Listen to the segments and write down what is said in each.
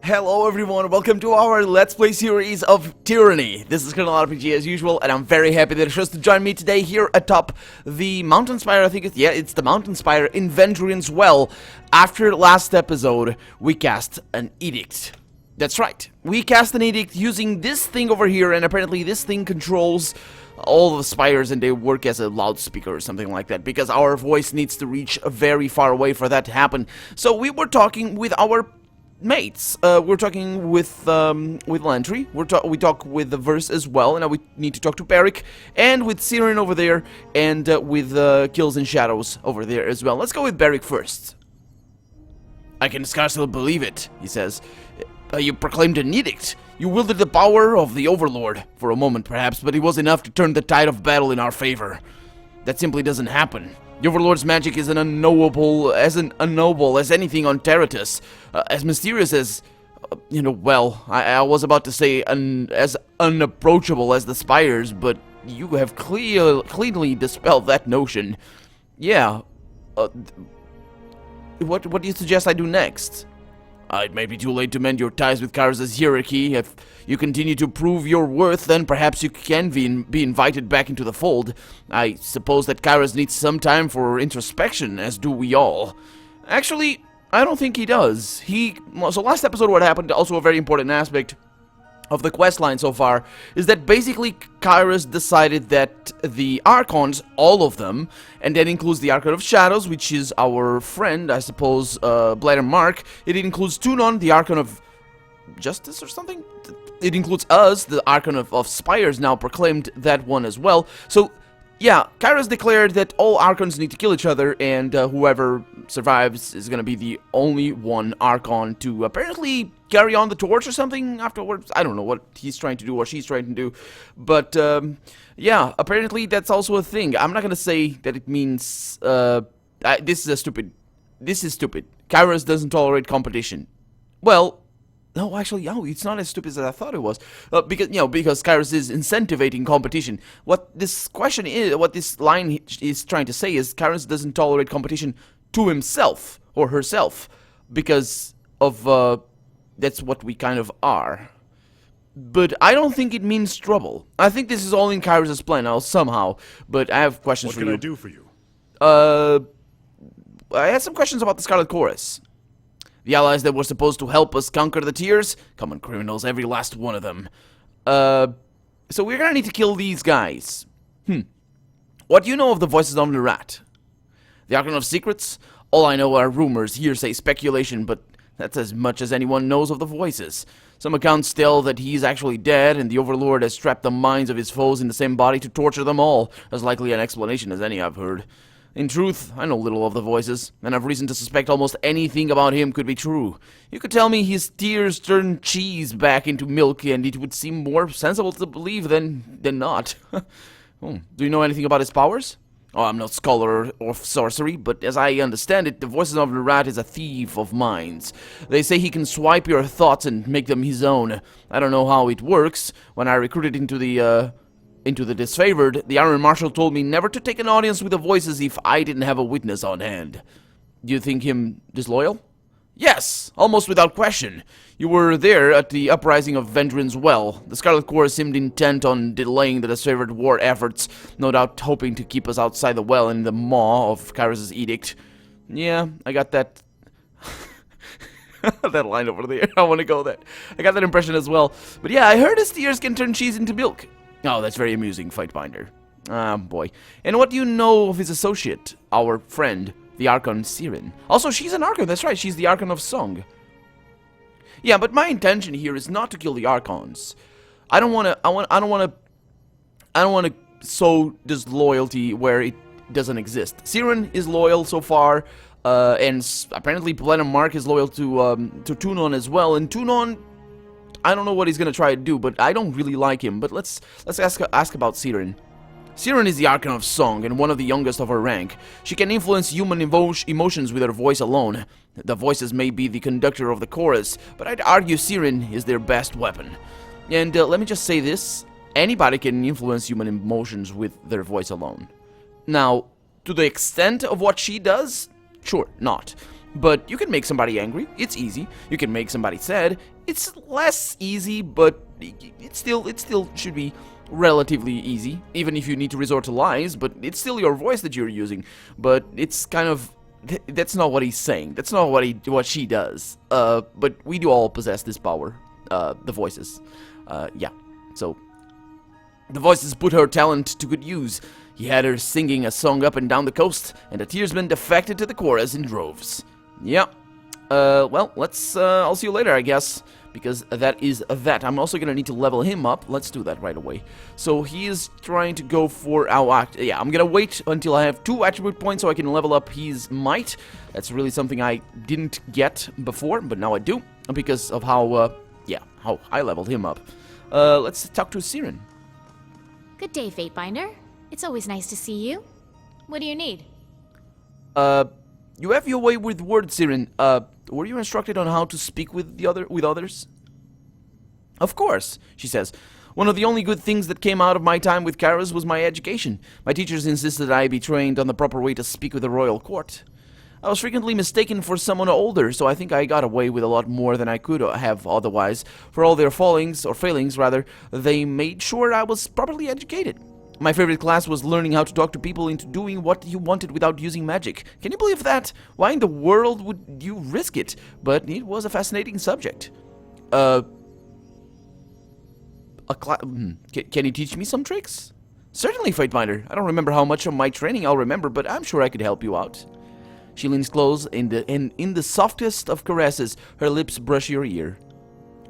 Hello everyone, welcome to our Let's Play series of Tyranny. This is Colonel RPG as usual, and I'm very happy that you chose to join me today here atop the mountain spire. I think it's the mountain spire in Vendrian's Well. After last episode, we cast an edict. That's right, we cast an edict using this thing over here, and apparently this thing controls all the spires and they work as a loudspeaker or something like that, because our voice needs to reach very far away for that to happen. So we were talking with our mates. We're talking with Lantry. We talk with the Verse as well, and now we need to talk to Peric, and with Siren over there, and with Kills and Shadows over there as well. Let's go with Peric first. I can scarcely believe it, he says. You proclaimed an edict. You wielded the power of the Overlord for a moment, perhaps, but it was enough to turn the tide of battle in our favor. That simply doesn't happen. The Overlord's magic is as unknowable as anything on Terratus, as mysterious as, well, I was about to say as unapproachable as the spires, but you have cleanly dispelled that notion. Yeah, what do you suggest I do next? It may be too late to mend your ties with Kairos' hierarchy. If you continue to prove your worth, then perhaps you can be invited back into the fold. I suppose that Kairos needs some time for introspection, as do we all. Actually, I don't think he does. So last episode what happened, also a very important aspect of the questline so far, is that basically Kairos decided that the Archons, all of them, and that includes the Archon of Shadows, which is our friend, I suppose, Blader Mark. It includes Tunon, the Archon of Justice or something? It includes us, the Archon of Spires, now proclaimed that one as well. So, yeah, Kairos declared that all Archons need to kill each other, and whoever survives is gonna be the only one Archon to apparently carry on the torch or something afterwards. I don't know what he's trying to do or she's trying to do, but yeah, apparently that's also a thing. I'm not gonna say that it means this is stupid. Kairos doesn't tolerate competition. Well, no, actually, no, it's not as stupid as I thought it was. Because Kairos is incentivating competition. What this question is, what this line is trying to say is Kairos doesn't tolerate competition to himself or herself, because of that's what we kind of are. But I don't think it means trouble. I think this is all in Kairos' plan now somehow. But I have questions for you. What can I do for you? I had some questions about the Scarlet Chorus. The allies that were supposed to help us conquer the tiers, common criminals, every last one of them. So we're gonna need to kill these guys. What do you know of the voices on the rat? The Archon of Secrets? All I know are rumors, hearsay, speculation, but that's as much as anyone knows of the voices. Some accounts tell that he's actually dead, and the Overlord has trapped the minds of his foes in the same body to torture them all. As likely an explanation as any I've heard. In truth, I know little of the voices, and have reason to suspect almost anything about him could be true. You could tell me his tears turn cheese back into milk, and it would seem more sensible to believe than not. Do you know anything about his powers? Oh, I'm no scholar of sorcery, but as I understand it, the voices of the rat is a thief of minds. They say he can swipe your thoughts and make them his own. I don't know how it works. When I recruited into the disfavored, the Iron Marshal told me never to take an audience with the voices if I didn't have a witness on hand. Do you think him disloyal? Yes, almost without question. You were there at the uprising of Vendrian's Well. The Scarlet Corps seemed intent on delaying the disfavored war efforts, no doubt hoping to keep us outside the well in the maw of Kairos' edict. Yeah, I got that that line over there. I want to go there. I got that impression as well. But yeah, I heard his tears can turn cheese into milk. Oh, that's very amusing, Fightbinder. Ah, boy. And what do you know of his associate, our friend, the Archon Siren? Also, she's an Archon, that's right, she's the Archon of Song. Yeah, but my intention here is not to kill the Archons. I don't wanna sow disloyalty where it doesn't exist. Siren is loyal so far, and apparently Planet Mark is loyal to Tunon as well, and Tunon, I don't know what he's gonna try to do, but I don't really like him. But let's ask about Siren. Siren is the Archon of Song and one of the youngest of her rank. She can influence human emotions with her voice alone. The voices may be the conductor of the chorus, but I'd argue Siren is their best weapon. And let me just say this, anybody can influence human emotions with their voice alone. Now, to the extent of what she does, sure, not. But you can make somebody angry. It's easy. You can make somebody sad. It's less easy, but it still should be relatively easy, even if you need to resort to lies, but it's still your voice that you're using. But it's kind of... that's not what he's saying. That's not what she does. But we do all possess this power. The voices. Yeah. So, the voices put her talent to good use. He had her singing a song up and down the coast, and the tearsmen defected to the chorus in droves. Yeah. Well, let's, I'll see you later, I guess, because that is that. I'm also gonna need to level him up. Let's do that right away. So, he is trying to go for our yeah, I'm gonna wait until I have 2 attribute points so I can level up his might. That's really something I didn't get before, but now I do, because of how, yeah, how I leveled him up. Let's talk to Siren. Good day, Fatebinder. It's always nice to see you. What do you need? You have your way with words, Siren. Were you instructed on how to speak with others? Of course, she says. One of the only good things that came out of my time with Kairos was my education. My teachers insisted I be trained on the proper way to speak with the royal court. I was frequently mistaken for someone older, so I think I got away with a lot more than I could have otherwise. For all their failings, they made sure I was properly educated. My favorite class was learning how to talk to people into doing what you wanted without using magic. Can you believe that? Why in the world would you risk it? But it was a fascinating subject. Can you teach me some tricks? Certainly, Fatebinder. I don't remember how much of my training I'll remember, but I'm sure I could help you out. She leans close, and in the softest of caresses, her lips brush your ear.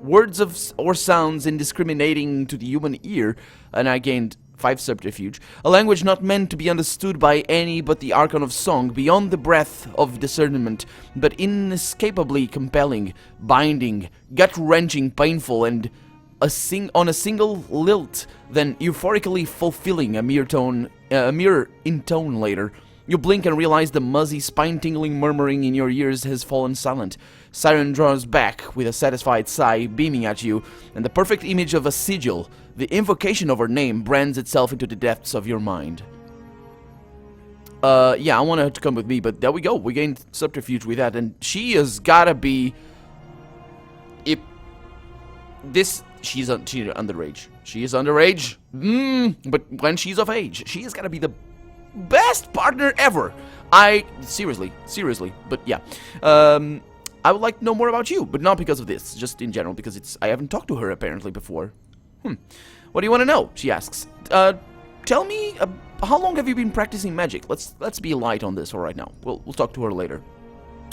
Words or sounds indiscriminating to the human ear, and I gained 5 subterfuge, a language not meant to be understood by any but the Archon of song, beyond the breadth of discernment, but inescapably compelling, binding, gut-wrenching, painful, and on a single lilt, then euphorically fulfilling a mere in tone later. You blink and realize the muzzy, spine-tingling murmuring in your ears has fallen silent. Siren draws back with a satisfied sigh, beaming at you, and the perfect image of a sigil, the invocation of her name, brands itself into the depths of your mind. Yeah, I want her to come with me, but there we go. We gained subterfuge with that, and she has gotta be... She's underage. She is underage, but when she's of age, she has gotta be the best partner ever. Seriously, but yeah. I would like to know more about you, but not because of this, just in general, because I haven't talked to her apparently before. What do you want to know? She asks. Tell me, how long have you been practicing magic? Let's be light on this for right now. We'll talk to her later.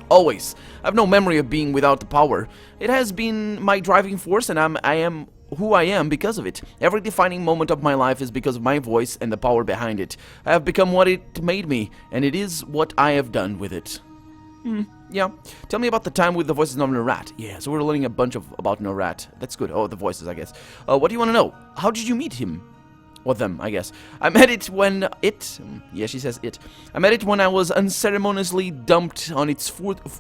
Always. I have no memory of being without the power. It has been my driving force, and I am who I am because of it. Every defining moment of my life is because of my voice and the power behind it. I have become what it made me, and it is what I have done with it. Yeah. Tell me about the time with the voices of Narat. Yeah, so we're learning a bunch about Narat. That's good. Oh, the voices, I guess. What do you want to know? How did you meet him? Or them, I guess. I met it when yeah, she says it. I met it when I was unceremoniously dumped on its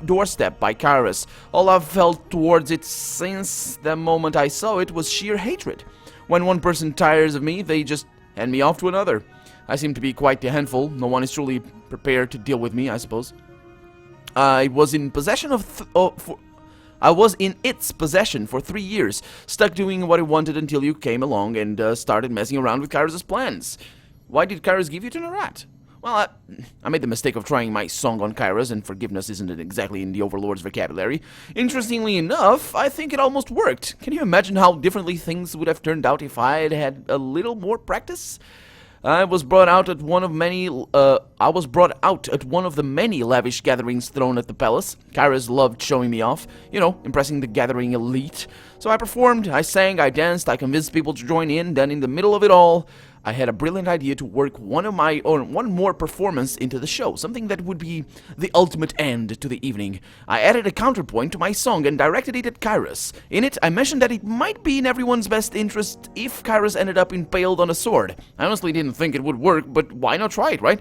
doorstep by Kairos. All I've felt towards it since the moment I saw it was sheer hatred. When one person tires of me, they just hand me off to another. I seem to be quite a handful. No one is truly prepared to deal with me, I suppose. I was in its possession for 3 years, stuck doing what I wanted until you came along and started messing around with Kairos' plans. Why did Kairos give you to Narat? Well, I made the mistake of trying my song on Kairos, and forgiveness isn't exactly in the Overlord's vocabulary. Interestingly enough, I think it almost worked. Can you imagine how differently things would have turned out if I had had a little more practice? I was brought out at one of the many lavish gatherings thrown at the palace. Kairos loved showing me off, impressing the gathering elite. So I performed, I sang, I danced, I convinced people to join in. Then in the middle of it all, I had a brilliant idea to work one more performance into the show, something that would be the ultimate end to the evening. I added a counterpoint to my song and directed it at Kairos. In it, I mentioned that it might be in everyone's best interest if Kairos ended up impaled on a sword. I honestly didn't think it would work, but why not try it, right?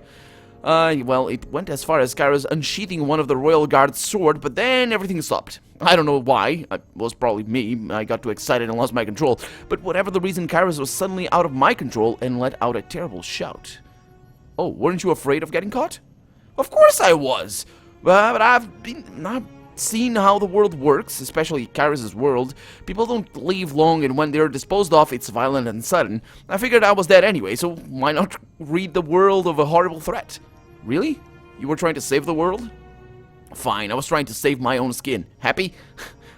Well, it went as far as Kairos unsheathing one of the Royal Guard's sword, but then everything stopped. I don't know why. It was probably me. I got too excited and lost my control. But whatever the reason, Kairos was suddenly out of my control and let out a terrible shout. Oh, weren't you afraid of getting caught? Of course I was! But I've seen how the world works, especially Kyrus' world. People don't live long, and when they're disposed of, it's violent and sudden. I figured I was dead anyway, so why not rid the world of a horrible threat? Really? You were trying to save the world? Fine, I was trying to save my own skin. Happy?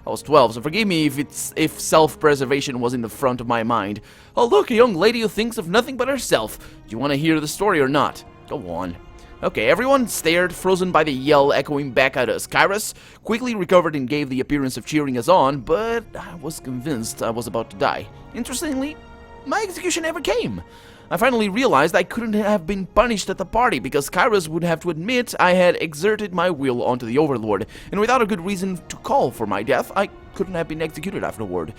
I was 12, so forgive me if self-preservation was in the front of my mind. Oh look, a young lady who thinks of nothing but herself. Do you want to hear the story or not? Go on. Okay, everyone stared, frozen by the yell echoing back at us. Kyrus quickly recovered and gave the appearance of cheering us on, but I was convinced I was about to die. Interestingly, my execution never came. I finally realized I couldn't have been punished at the party because Kyrus would have to admit I had exerted my will onto the Overlord, and without a good reason to call for my death, I couldn't have been executed afterward.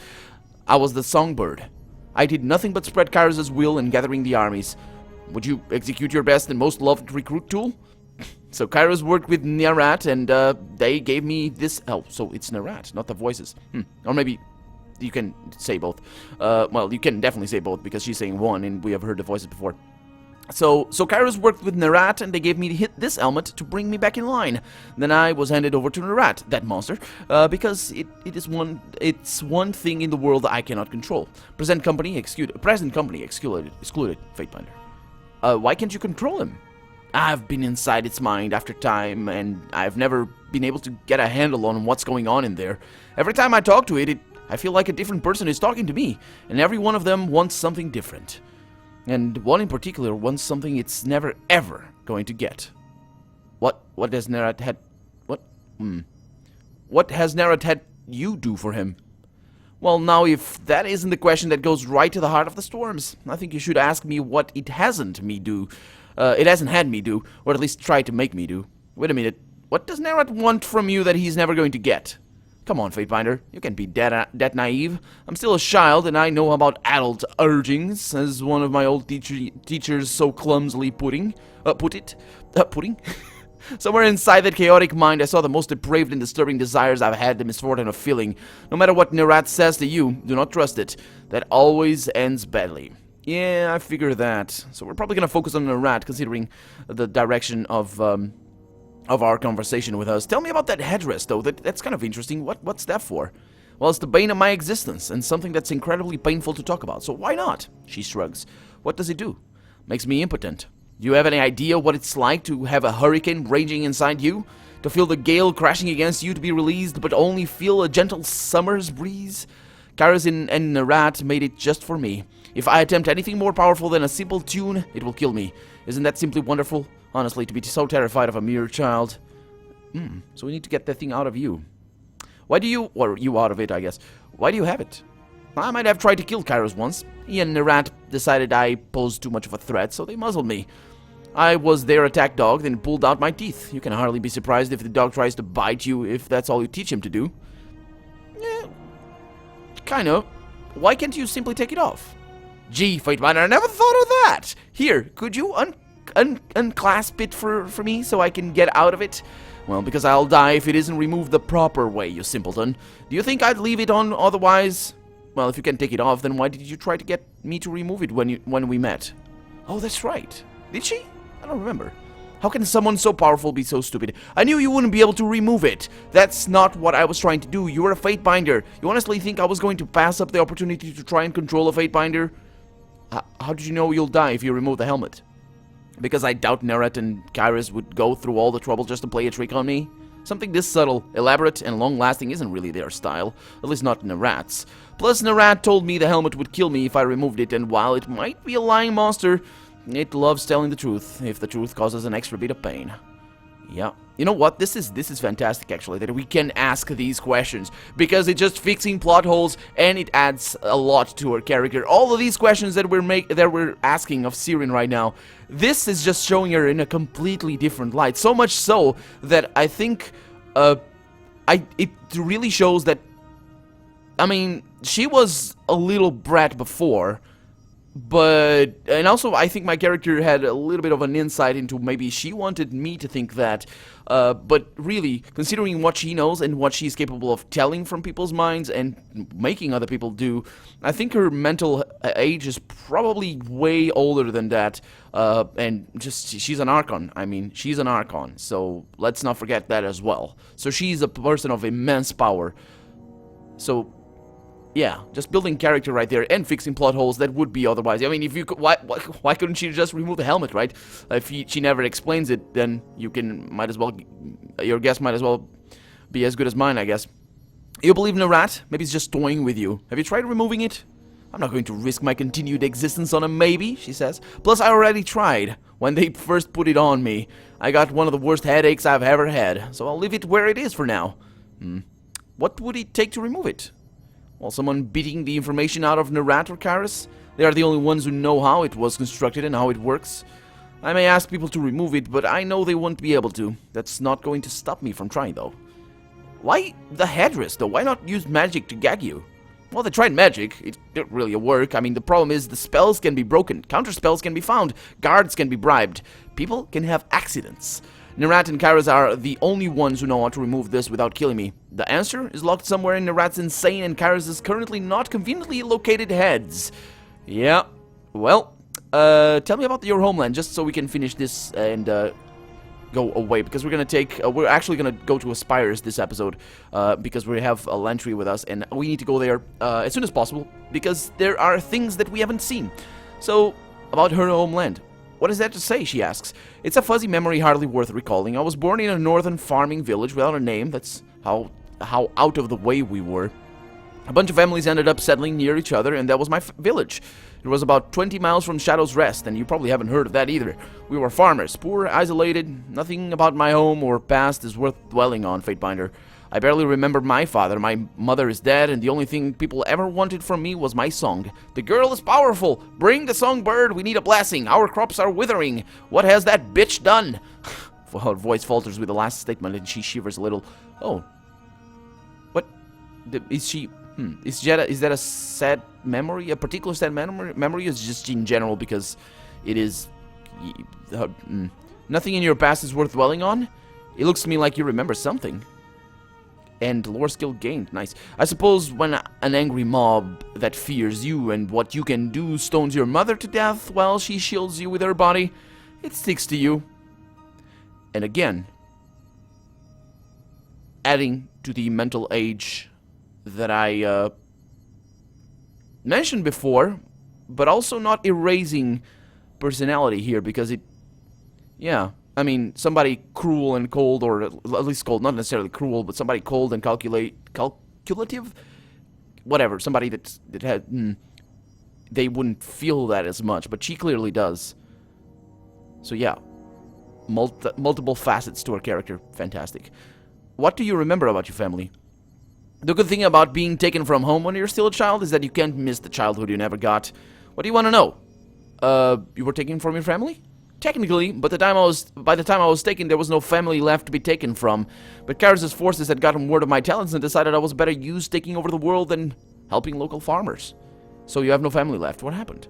I was the songbird. I did nothing but spread Kyrus' will in gathering the armies. Would you execute your best and most loved recruit tool? So Kyrus worked with Nerat, and they gave me this. Oh, so it's Nerat, not the voices. Or maybe you can say both. Well, you can definitely say both because she's saying one, and we have heard the voices before. So Kyrus worked with Nerat, and they gave me this helmet to bring me back in line. Then I was handed over to Nerat, that monster, because it's one thing in the world I cannot control. Present company excluded. Fatebinder. Why can't you control him? I've been inside its mind after time, and I've never been able to get a handle on what's going on in there. Every time I talk to it, I feel like a different person is talking to me, and every one of them wants something different. And one in particular wants something it's never ever going to get. What has Nerat had? What has Nerat had you do for him? Well, now, if that isn't the question that goes right to the heart of the storms, I think you should ask me what it hasn't had me do, or at least try to make me do. Wait a minute, what does Nerat want from you that he's never going to get? Come on, Fatebinder, you can't be that naive. I'm still a child, and I know about adult urgings, as one of my old teachers so clumsily put it. Somewhere inside that chaotic mind, I saw the most depraved and disturbing desires I've had the misfortune of feeling. No matter what Nerat says to you, do not trust it. That always ends badly. Yeah, I figure that. So we're probably going to focus on Nerat, considering the direction of our conversation with us. Tell me about that headdress, though. That's kind of interesting. What's that for? Well, it's the bane of my existence, and something that's incredibly painful to talk about. So why not? She shrugs. What does it do? Makes me impotent. Do you have any idea what it's like to have a hurricane raging inside you? To feel the gale crashing against you to be released, but only feel a gentle summer's breeze? Kyrus and Nerat made it just for me. If I attempt anything more powerful than a simple tune, it will kill me. Isn't that simply wonderful? Honestly, to be so terrified of a mere child. So we need to get that thing out of you. Why do you, or you out of it, I guess. Why do you have it? I might have tried to kill Kyrus once. He and Nerat decided I posed too much of a threat, so they muzzled me. I was their attack dog, then pulled out my teeth. You can hardly be surprised if the dog tries to bite you if that's all you teach him to do. Yeah, kinda. Why can't you simply take it off? Gee, Fatebinder, I never thought of that! Here, could you unclasp it for me so I can get out of it? Well, because I'll die if it isn't removed the proper way, you simpleton. Do you think I'd leave it on otherwise? Well, if you can take it off, then why did you try to get me to remove it when we met? Oh, that's right. Did she? I don't remember. How can someone so powerful be so stupid? I knew you wouldn't be able to remove it. That's not what I was trying to do. You were a Fatebinder. You honestly think I was going to pass up the opportunity to try and control a Fatebinder? How did you know you'll die if you remove the helmet? Because I doubt Nerat and Kyrus would go through all the trouble just to play a trick on me? Something this subtle, elaborate, and long-lasting isn't really their style. At least not Nerat's. Plus, Nerat told me the helmet would kill me if I removed it, and while it might be a lying monster, it loves telling the truth, if the truth causes an extra bit of pain. Yeah. You know what? This is fantastic, actually, that we can ask these questions, because it's just fixing plot holes, and it adds a lot to her character. All of these questions that we're asking of Sirin right now, this is just showing her in a completely different light. So much so that I think it really shows that, I mean, she was a little brat before, and also I think my character had a little bit of an insight into maybe she wanted me to think that, but really, considering what she knows and what she's capable of telling from people's minds and making other people do, I think her mental age is probably way older than that. And just, she's an Archon. I mean, she's an Archon. So let's not forget that as well. So she's a person of immense power. So, yeah, just building character right there and fixing plot holes that would be otherwise. I mean, if you could, why couldn't she just remove the helmet, right? If she never explains it, then your guess might as well be as good as mine, I guess. You believe in a rat? Maybe it's just toying with you. Have you tried removing it? I'm not going to risk my continued existence on a maybe, she says. Plus, I already tried. When they first put it on me, I got one of the worst headaches I've ever had. So I'll leave it where it is for now. What would it take to remove it? Well, someone beating the information out of Nerat or Karis? They are the only ones who know how it was constructed and how it works. I may ask people to remove it, but I know they won't be able to. That's not going to stop me from trying, though. Why the headdress, though? Why not use magic to gag you? Well, they tried magic. It didn't really work. I mean, the problem is the spells can be broken. Counter spells can be found. Guards can be bribed. People can have accidents. Nerat and Karis are the only ones who know how to remove this without killing me. The answer is locked somewhere in Nerat's insane and Karis' currently not conveniently located heads. Yeah. Well, tell me about your homeland, just so we can finish this and go away, because we're actually gonna go to Aspires this episode, because we have a Lantry with us, and we need to go there as soon as possible, because there are things that we haven't seen. So, about her homeland. What is that to say, she asks. It's a fuzzy memory hardly worth recalling. I was born in a northern farming village without a name. That's how out of the way we were. A bunch of families ended up settling near each other, and that was my village. It was about 20 miles from Shadow's Rest, and you probably haven't heard of that either. We were farmers, poor, isolated. Nothing about my home or past is worth dwelling on, Fatebinder. I barely remember my father. My mother is dead, and the only thing people ever wanted from me was my song. The girl is powerful. Bring the songbird. We need a blessing. Our crops are withering. What has that bitch done? Her voice falters with the last statement, and she shivers a little. Oh. What? Is she... Is that a sad memory? A particular sad memory? Is just in general because it is... Nothing in your past is worth dwelling on? It looks to me like you remember something. And lore skill gained. Nice. I suppose when an angry mob that fears you and what you can do stones your mother to death while she shields you with her body, it sticks to you. And again, adding to the mental age that I mentioned before, but also not erasing personality here, because it... Yeah. I mean, somebody cruel and cold, or at least cold, not necessarily cruel, but somebody cold and calculative? Whatever, somebody that had... they wouldn't feel that as much, but she clearly does. So yeah, multiple facets to her character. Fantastic. What do you remember about your family? The good thing about being taken from home when you're still a child is that you can't miss the childhood you never got. What do you want to know? You were taken from your family? Technically, but by the time I was taken, there was no family left to be taken from. But Karis' forces had gotten word of my talents and decided I was better used taking over the world than helping local farmers. So you have no family left. What happened?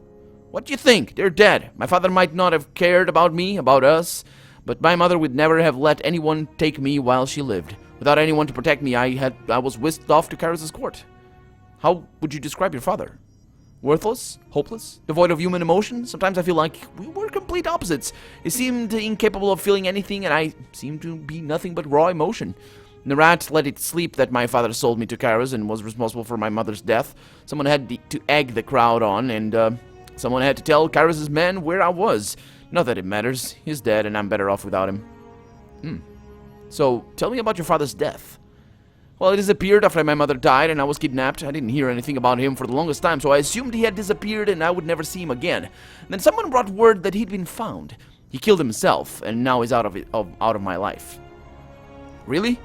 What do you think? They're dead. My father might not have cared about me, about us, but my mother would never have let anyone take me while she lived. Without anyone to protect me, I was whisked off to Karis' court. How would you describe your father? Worthless? Hopeless? Devoid of human emotion? Sometimes I feel like we were complete opposites. He seemed incapable of feeling anything, and I seemed to be nothing but raw emotion. Nerat let it sleep that my father sold me to Karis and was responsible for my mother's death. Someone had to egg the crowd on, and someone had to tell Karis' men where I was. Not that it matters. He's dead, and I'm better off without him. So, tell me about your father's death. Well, he disappeared after my mother died and I was kidnapped. I didn't hear anything about him for the longest time, so I assumed he had disappeared and I would never see him again. Then someone brought word that he'd been found. He killed himself, and now he's out of my life. Really?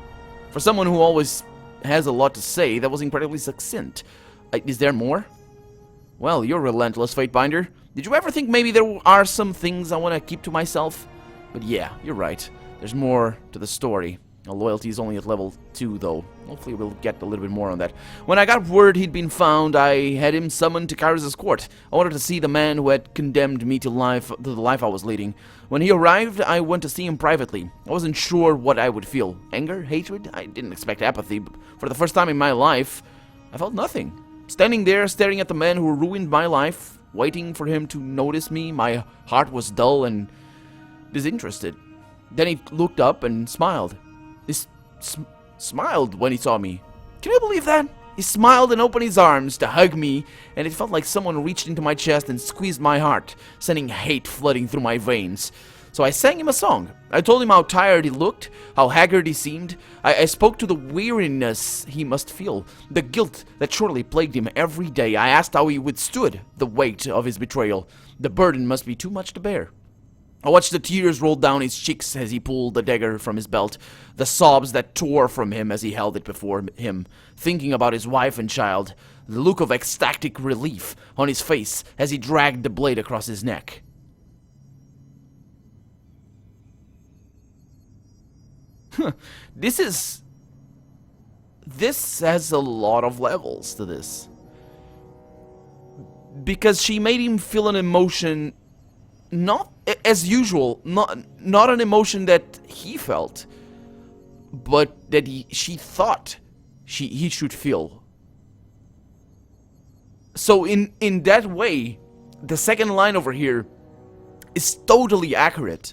For someone who always has a lot to say, that was incredibly succinct. Is there more? Well, you're relentless, Fatebinder. Did you ever think maybe there are some things I want to keep to myself? But yeah, you're right. There's more to the story. Loyalty is only at level 2, though. Hopefully we'll get a little bit more on that. When I got word he'd been found, I had him summoned to Karis' court. I wanted to see the man who had condemned me to the life I was leading. When he arrived, I went to see him privately. I wasn't sure what I would feel. Anger? Hatred? I didn't expect apathy, but for the first time in my life, I felt nothing. Standing there, staring at the man who ruined my life, waiting for him to notice me, my heart was dull and disinterested. Then he looked up and smiled. He smiled when he saw me. Can you believe that? He smiled and opened his arms to hug me, and it felt like someone reached into my chest and squeezed my heart, sending hate flooding through my veins. So I sang him a song. I told him how tired he looked, how haggard he seemed. I spoke to the weariness he must feel, the guilt that surely plagued him every day. I asked how he withstood the weight of his betrayal. The burden must be too much to bear. I watched the tears roll down his cheeks as he pulled the dagger from his belt, the sobs that tore from him as he held it before him, thinking about his wife and child, the look of ecstatic relief on his face as he dragged the blade across his neck. This has a lot of levels to this. Because she made him feel an emotion, not as usual, not an emotion that he felt, but that she thought he should feel. So in that way, the second line over here is totally accurate.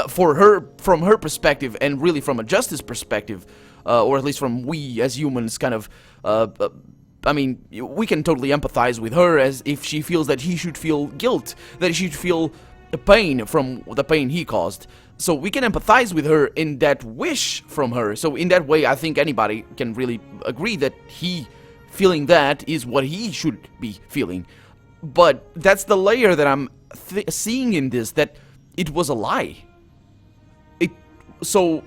For her, from her perspective, and really from a justice perspective, or at least from we as humans, kind of, I mean, we can totally empathize with her as if she feels that he should feel guilt, that he should feel the pain from the pain he caused. So we can empathize with her in that wish from her. So in that way, I think anybody can really agree that he feeling that is what he should be feeling. But that's the layer that I'm seeing in this, that it was a lie. So,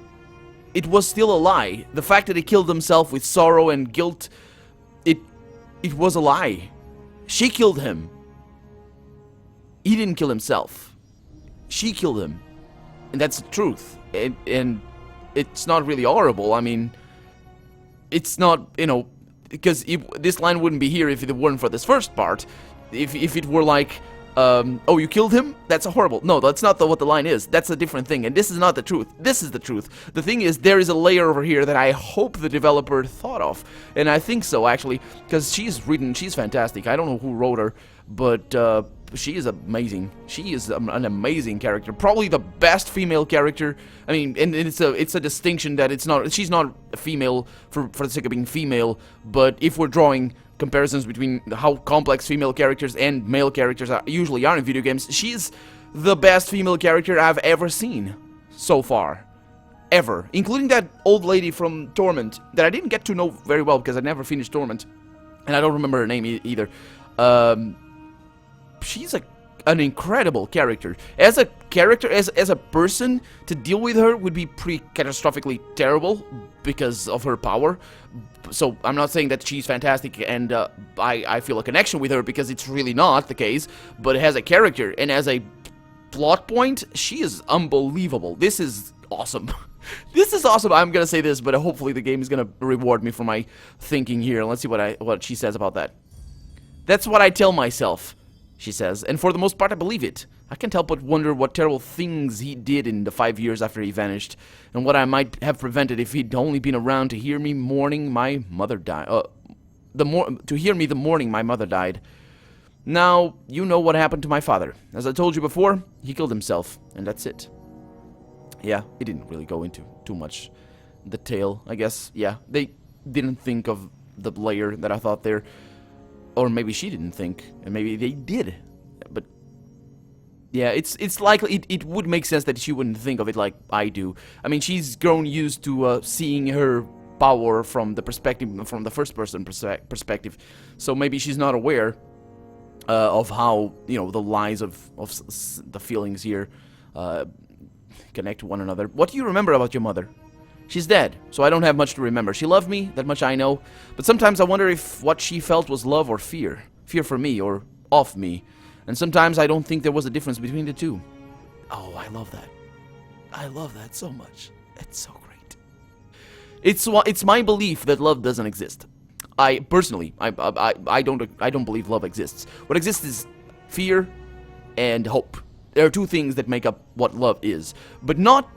it was still a lie. The fact that he killed himself with sorrow and guilt, it was a lie. She killed him. He didn't kill himself. She killed him. And that's the truth. And it's not really horrible. I mean, it's not, you know, because this line wouldn't be here if it weren't for this first part. If it were like, oh, you killed him? That's horrible. No, that's not what the line is. That's a different thing. And this is not the truth. This is the truth. The thing is, there is a layer over here that I hope the developer thought of. And I think so, actually, because she's fantastic. I don't know who wrote her, but she is amazing. She is an amazing character. Probably the best female character. I mean, and it's a distinction that she's not a female for the sake of being female, but if we're drawing comparisons between how complex female characters and male characters usually are in video games, she's the best female character I've ever seen so far. Ever. Including that old lady from Torment that I didn't get to know very well because I never finished Torment. And I don't remember her name either. She's an incredible character. As a character, as a person, to deal with her would be pretty catastrophically terrible because of her power. So I'm not saying that she's fantastic and I feel a connection with her, because it's really not the case. But as a character and as a plot point, she is unbelievable. This is awesome. This is awesome. I'm gonna say this, but hopefully the game is gonna reward me for my thinking here. Let's see what she says about that. That's what I tell myself, she says, and for the most part I believe it. I can't help but wonder what terrible things he did in the 5 years after he vanished, and what I might have prevented if he'd only been around to hear me mourning my mother died. To hear me the morning my mother died. Now, you know what happened to my father. As I told you before, he killed himself, and that's it. Yeah, he didn't really go into too much detail, I guess. Yeah, they didn't think of the layer that I thought there. Or maybe she didn't think, and maybe they did. But yeah, it's likely it would make sense that she wouldn't think of it like I do. I mean, she's grown used to seeing her power from the perspective, from the first person perspective. So maybe she's not aware of how, you know, the lies of the feelings here connect to one another. What do you remember about your mother? She's dead, so I don't have much to remember. She loved me, that much I know, but sometimes I wonder if what she felt was love or fear. Fear for me, or of me. And sometimes I don't think there was a difference between the two. Oh, I love that. I love that so much. It's so great. It's my belief that love doesn't exist. I personally don't believe love exists. What exists is fear and hope. There are two things that make up what love is, but not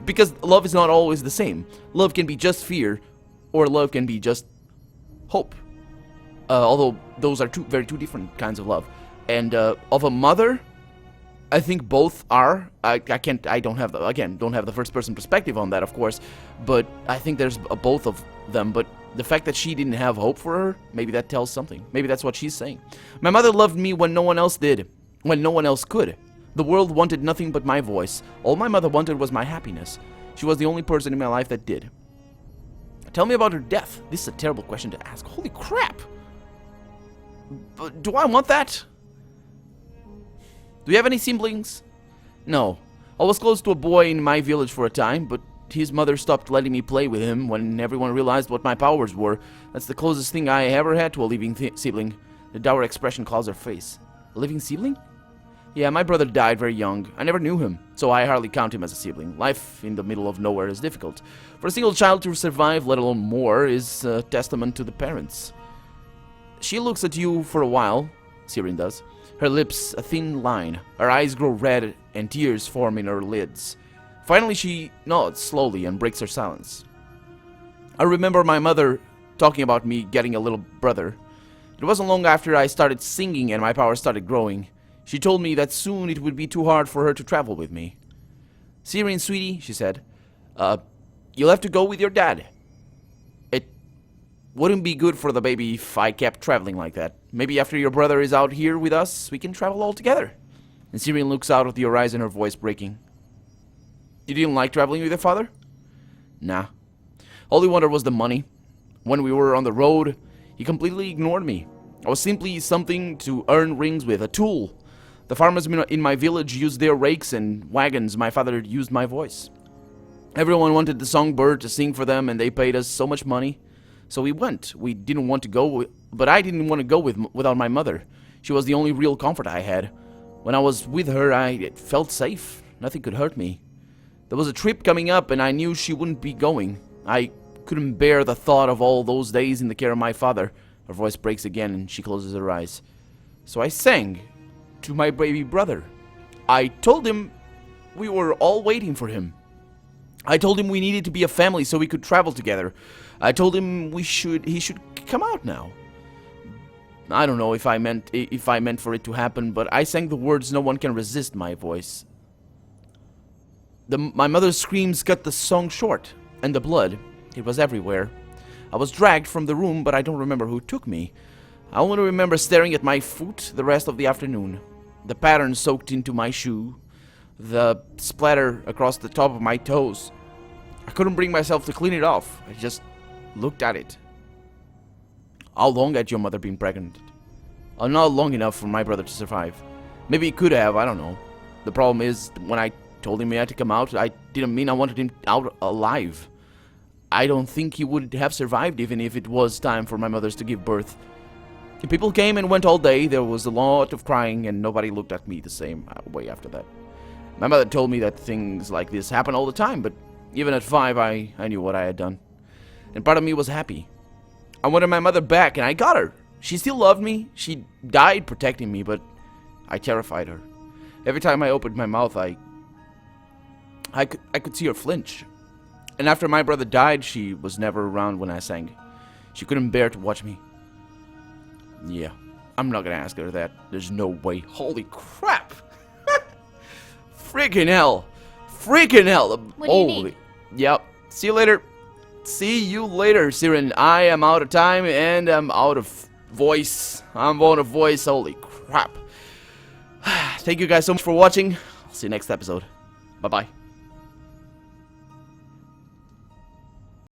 because love is not always the same. Love can be just fear, or love can be just hope. Although those are two different kinds of love. And of a mother, I think both are. I don't have the first person perspective on that, of course, but I think there's both of them. But the fact that she didn't have hope for her, maybe that tells something. Maybe that's what she's saying. My mother loved me when no one else did, when no one else could. The world wanted nothing but my voice. All my mother wanted was my happiness. She was the only person in my life that did. Tell me about her death. This is a terrible question to ask. Holy crap! But do I want that? Do you have any siblings? No. I was close to a boy in my village for a time, but his mother stopped letting me play with him when everyone realized what my powers were. That's the closest thing I ever had to a living sibling. The dour expression clouds her face. A living sibling? Yeah, my brother died very young. I never knew him, so I hardly count him as a sibling. Life in the middle of nowhere is difficult. For a single child to survive, let alone more, is a testament to the parents. She looks at you for a while, Sirin does. Her lips a thin line. Her eyes grow red and tears form in her lids. Finally, she nods slowly and breaks her silence. I remember my mother talking about me getting a little brother. It wasn't long after I started singing and my powers started growing. She told me that soon it would be too hard for her to travel with me. Sirin, sweetie, she said, you'll have to go with your dad. It wouldn't be good for the baby if I kept traveling like that. Maybe after your brother is out here with us, we can travel all together. And Sirin looks out of the horizon, her voice breaking. You didn't like traveling with your father? Nah. All he wanted was the money. When we were on the road, he completely ignored me. I was simply something to earn rings with, a tool. The farmers in my village used their rakes and wagons. My father used my voice. Everyone wanted the songbird to sing for them, and they paid us so much money. So we went. We didn't want to go, but I didn't want to go without my mother. She was the only real comfort I had. When I was with her, I felt safe. Nothing could hurt me. There was a trip coming up, and I knew she wouldn't be going. I couldn't bear the thought of all those days in the care of my father. Her voice breaks again, and she closes her eyes. So I sang to my baby brother. I told him we were all waiting for him. I told him we needed to be a family so we could travel together. I told him he should come out now. I don't know if I meant for it to happen, but I sang the words no one can resist my voice. My mother's screams cut the song short, and the blood, it was everywhere. I was dragged from the room, but I don't remember who took me. I only remember staring at my foot the rest of the afternoon. The pattern soaked into my shoe. The splatter across the top of my toes. I couldn't bring myself to clean it off. I just looked at it. How long had your mother been pregnant? Not long enough for my brother to survive. Maybe he could have, I don't know. The problem is, when I told him he had to come out, I didn't mean I wanted him out alive. I don't think he would have survived even if it was time for my mother's to give birth. People came and went all day. There was a lot of crying, and nobody looked at me the same way after that. My mother told me that things like this happen all the time, but even at 5, I knew what I had done. And part of me was happy. I wanted my mother back, and I got her. She still loved me. She died protecting me, but I terrified her. Every time I opened my mouth, I could see her flinch. And after my brother died, she was never around when I sang. She couldn't bear to watch me. Yeah, I'm not gonna ask her that. There's no way. Holy crap! Freaking hell! Freaking hell! What do you need? Yep. See you later. See you later, Sirin. I am out of time and I'm out of voice. I'm out of voice. Holy crap. Thank you guys so much for watching. I'll see you next episode. Bye-bye.